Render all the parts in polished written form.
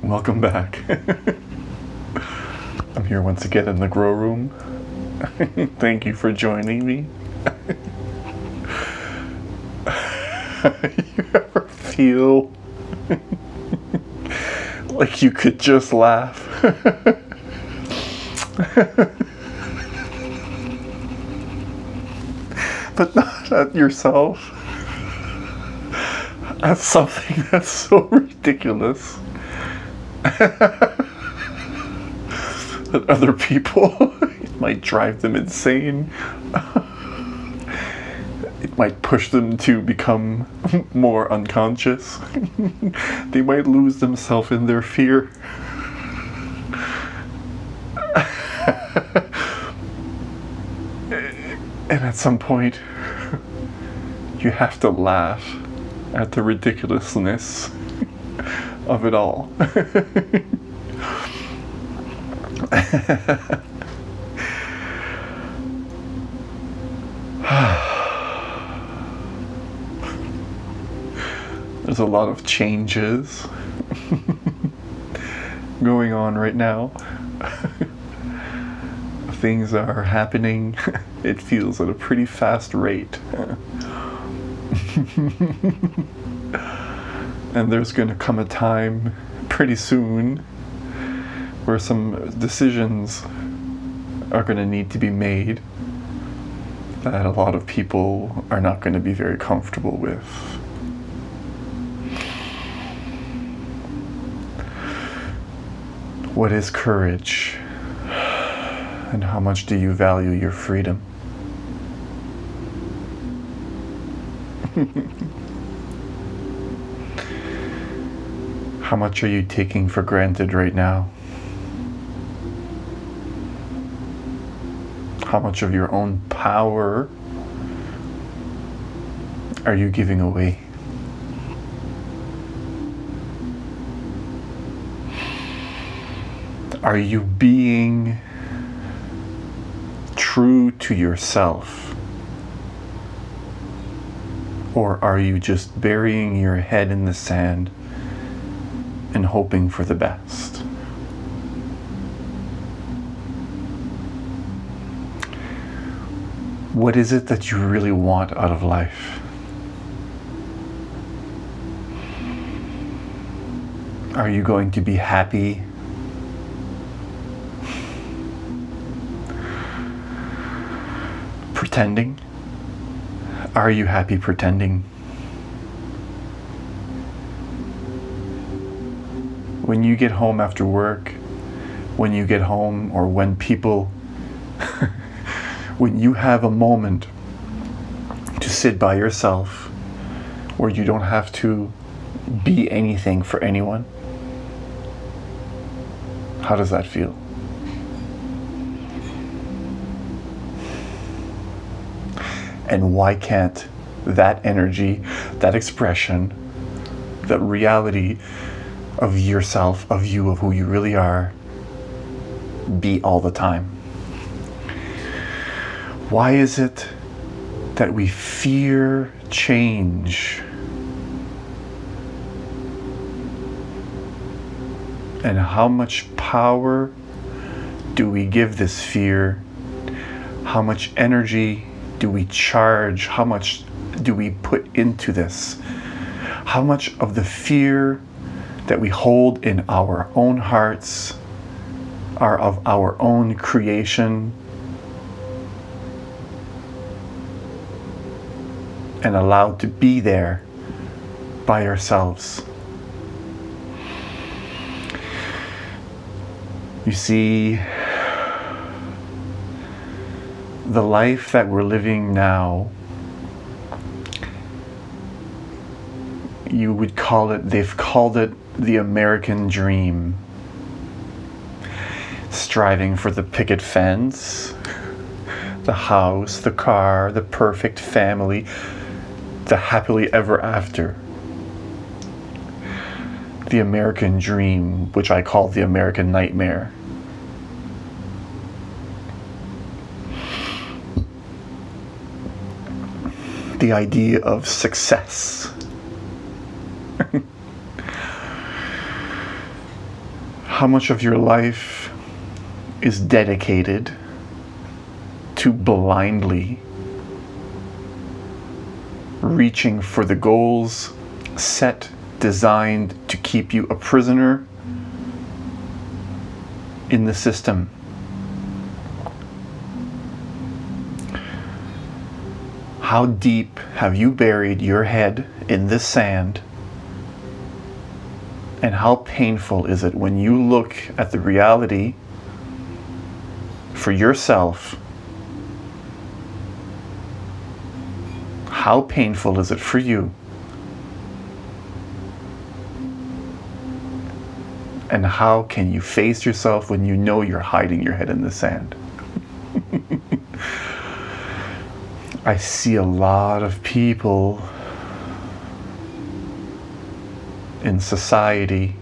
Welcome back. I'm here once again in the grow room. Thank you for joining me. You ever feel like you could just laugh? But not at yourself. At something that's so ridiculous that other people, it might drive them insane. It might push them to become more unconscious. They might lose themselves in their fear. And at some point, you have to laugh at the ridiculousness of it all. There's a lot of changes going on right now. Things are happening, it feels, at a pretty fast rate. And there's going to come a time pretty soon where some decisions are going to need to be made that a lot of people are not going to be very comfortable with. What is courage? And how much do you value your freedom? How much are you taking for granted right now? How much of your own power are you giving away? Are you being true to yourself? Or are you just burying your head in the sand and hoping for the best? What is it that you really want out of life? Are you going to be happy pretending? Are you happy pretending? When you get home after work, when you get home, or when people, when you have a moment to sit by yourself where you don't have to be anything for anyone, how does that feel? And why can't that energy, that expression, that reality of yourself, of you, of who you really are, be all the time? Why is it that we fear change? And how much power do we give this fear? How much energy do we charge? How much do we put into this? How much of the fear that we hold in our own hearts are of our own creation and allowed to be there by ourselves? You see, the life that we're living now, you would call it, they've called it the American dream. Striving for the picket fence, the house, the car, the perfect family, the happily ever after. The American dream, which I call the American nightmare. The idea of success. How much of your life is dedicated to blindly reaching for the goals set, designed to keep you a prisoner in the system? How deep have you buried your head in this sand? And how painful is it when you look at the reality for yourself? How painful is it for you? And how can you face yourself when you know you're hiding your head in the sand? I see a lot of people in society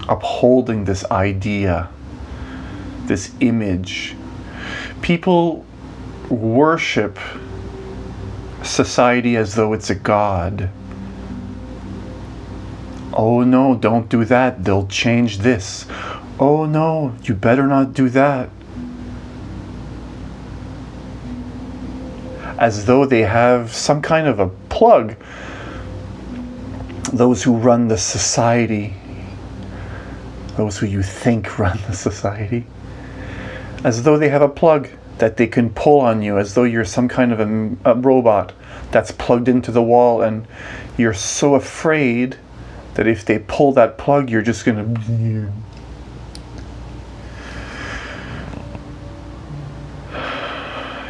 upholding this idea, this image. People worship society as though it's a god. Oh no, don't do that. They'll change this. Oh no, you better not do that. As though they have some kind of a plug. Those who run the society, those who you think run the society, as though they have a plug that they can pull on you, as though you're some kind of a robot that's plugged into the wall, and you're so afraid that if they pull that plug, you're just going to...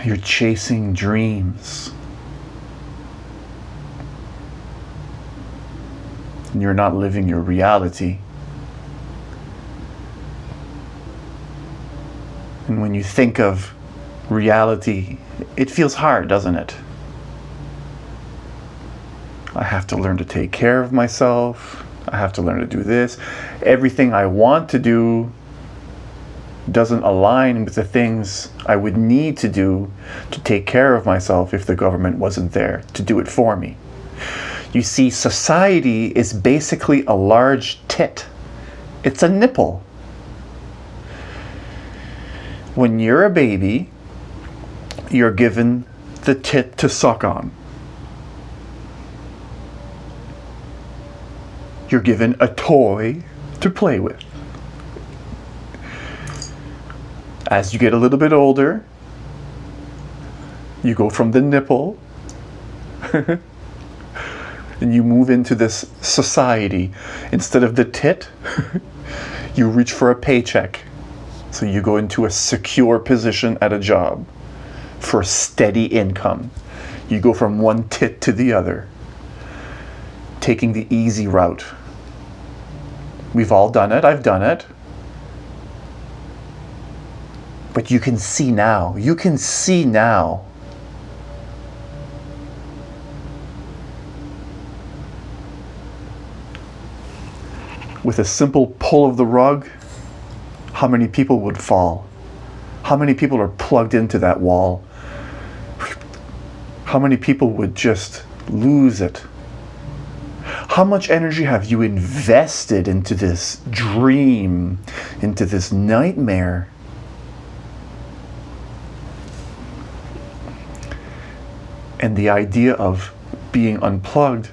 You're chasing dreams. And you're not living your reality. And when you think of reality, it feels hard, doesn't it? I have to learn to take care of myself. I have to learn to do this. Everything I want to do doesn't align with the things I would need to do to take care of myself if the government wasn't there to do it for me. You see, society is basically a large tit. It's a nipple. When you're a baby, you're given the tit to suck on. You're given a toy to play with. As you get a little bit older, you go from the nipple and you move into this society. Instead of the tit, you reach for a paycheck. So you go into a secure position at a job for a steady income. You go from one tit to the other, taking the easy route. We've all done it. I've done it. But you can see now. You can see now. With a simple pull of the rug, how many people would fall? How many people are plugged into that wall? How many people would just lose it? How much energy have you invested into this dream, into this nightmare? And the idea of being unplugged,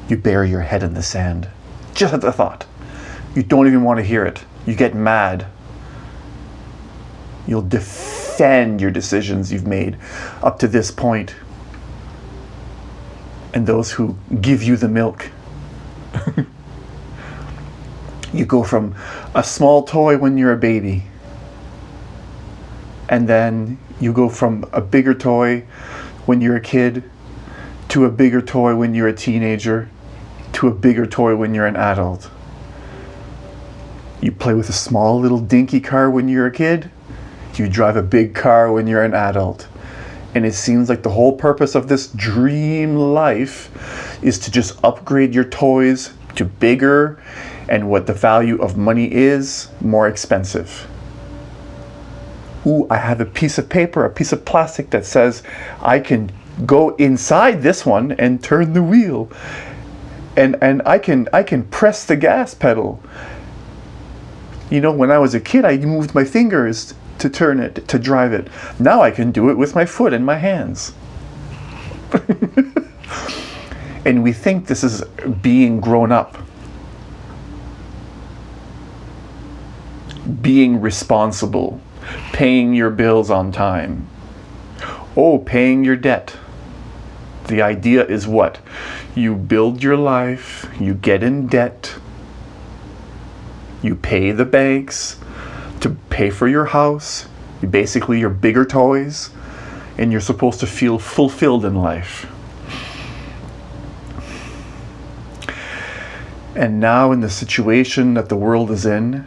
you bury your head in the sand. Just at the thought. You don't even want to hear it. You get mad. You'll defend your decisions you've made up to this point. And those who give you the milk. You go from a small toy when you're a baby. And then you go from a bigger toy when you're a kid, to a bigger toy when you're a teenager, to a bigger toy when you're an adult. You play with a small little dinky car when you're a kid, you drive a big car when you're an adult. And it seems like the whole purpose of this dream life is to just upgrade your toys to bigger, and what the value of money is, more expensive. Ooh, I have a piece of paper, a piece of plastic that says I can go inside this one and turn the wheel. And I can press the gas pedal. You know, when I was a kid, I moved my fingers to turn it, to drive it. Now I can do it with my foot and my hands. And we think this is being grown up. Being responsible. Paying your bills on time. Oh, paying your debt. The idea is what? You build your life, you get in debt, you pay the banks to pay for your house, basically your bigger toys, and you're supposed to feel fulfilled in life. And now in the situation that the world is in,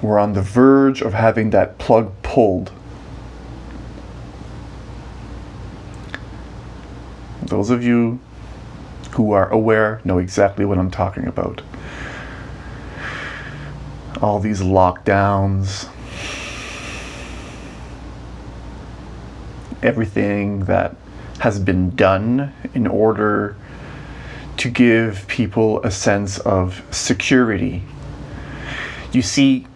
we're on the verge of having that plug pulled. Those of you who are aware know exactly what I'm talking about. All these lockdowns, everything that has been done in order to give people a sense of security. You see,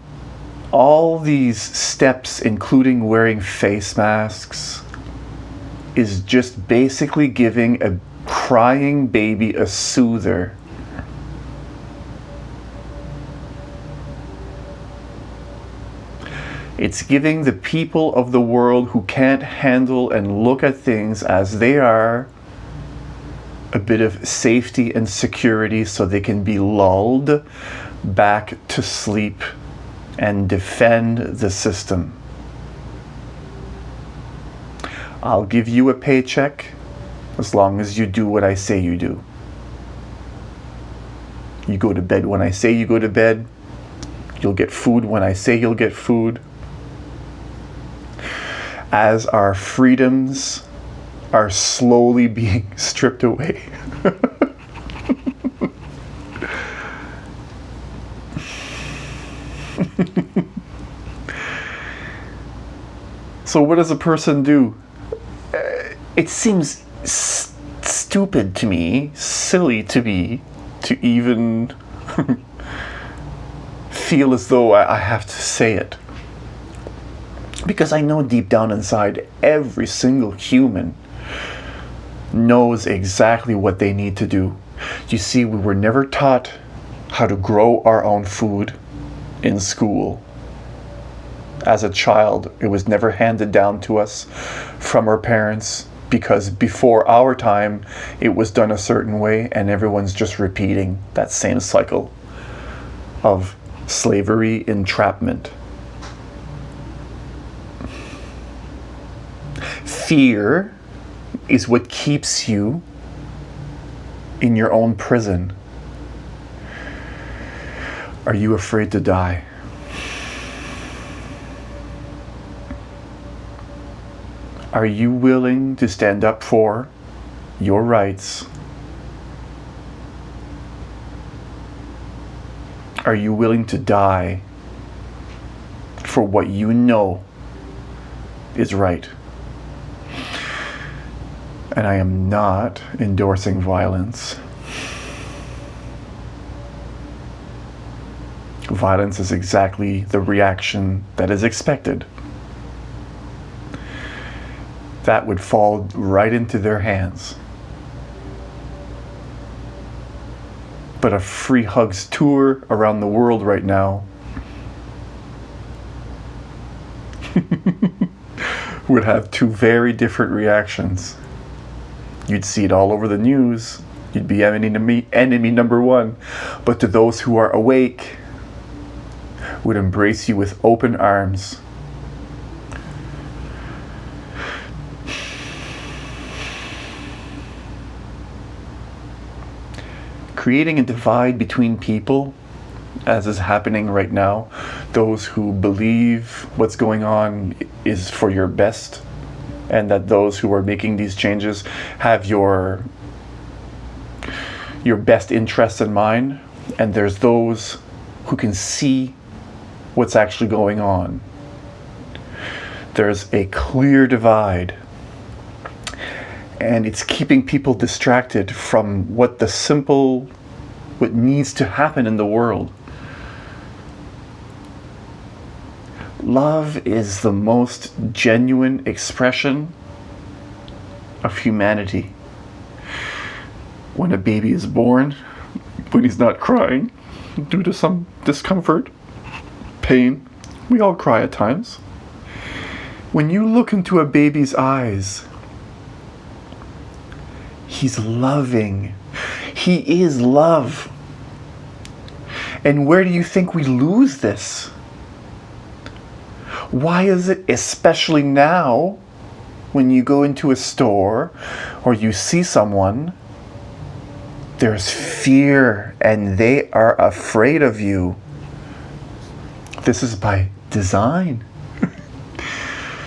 all these steps, including wearing face masks, is just basically giving a crying baby a soother. It's giving the people of the world who can't handle and look at things as they are a bit of safety and security so they can be lulled back to sleep and defend the system. I'll give you a paycheck as long as you do what I say you do. You go to bed when I say you go to bed. You'll get food when I say you'll get food. As our freedoms are slowly being stripped away. So what does a person do? It seems stupid to me, silly to me, to even feel as though I have to say it. Because I know deep down inside, every single human knows exactly what they need to do. You see, we were never taught how to grow our own food in school. As a child, it was never handed down to us from our parents, because before our time, it was done a certain way, and everyone's just repeating that same cycle of slavery, entrapment. Fear is what keeps you in your own prison. Are you afraid to die? Are you willing to stand up for your rights? Are you willing to die for what you know is right? And I am not endorsing violence. Violence is exactly the reaction that is expected. That would fall right into their hands. But a free hugs tour around the world right now would have two very different reactions. You'd see it all over the news. You'd be enemy number one. But to those who are awake, would embrace you with open arms. Creating a divide between people, as is happening right now, those who believe what's going on is for your best, and that those who are making these changes have your best interests in mind, and there's those who can see what's actually going on. There's a clear divide, and it's keeping people distracted from what needs to happen in the world. Love is the most genuine expression of humanity. When a baby is born, when he's not crying due to some discomfort, pain, we all cry at times. When you look into a baby's eyes, he's loving. He is love. And where do you think we lose this? Why is it, especially now, when you go into a store or you see someone, there's fear and they are afraid of you? This is by design.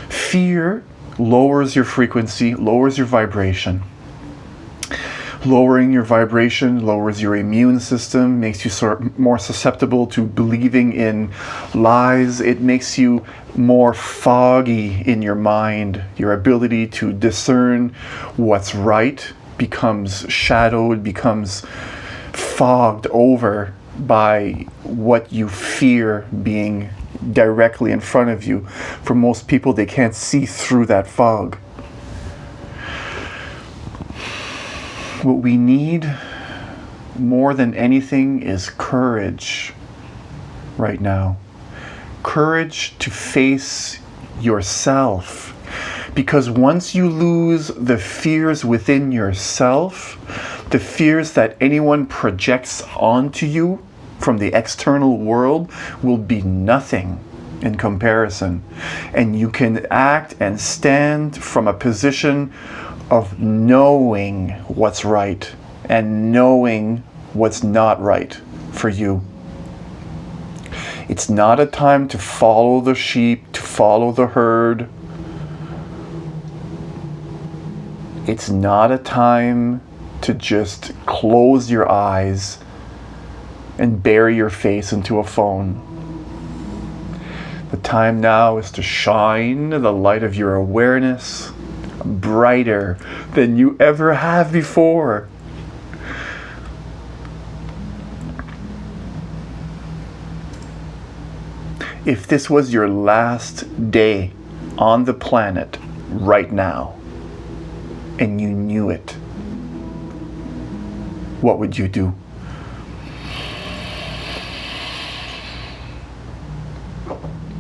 Fear lowers your frequency, lowers your vibration. Lowering your vibration lowers your immune system, makes you more susceptible to believing in lies. It makes you more foggy in your mind. Your ability to discern what's right becomes shadowed, becomes fogged over by what you fear being directly in front of you. For most people, they can't see through that fog. What we need more than anything is courage right now. Courage to face yourself. Because once you lose the fears within yourself, the fears that anyone projects onto you from the external world will be nothing in comparison. And you can act and stand from a position of knowing what's right and knowing what's not right for you. It's not a time to follow the sheep, to follow the herd. It's not a time to just close your eyes and bury your face into a phone. The time now is to shine the light of your awareness brighter than you ever have before. If this was your last day on the planet right now, and you knew it, what would you do?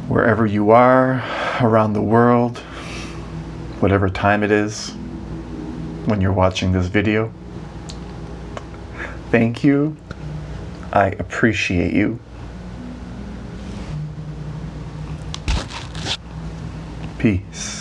Wherever you are around the world, whatever time it is when you're watching this video, thank you. I appreciate you. Peace.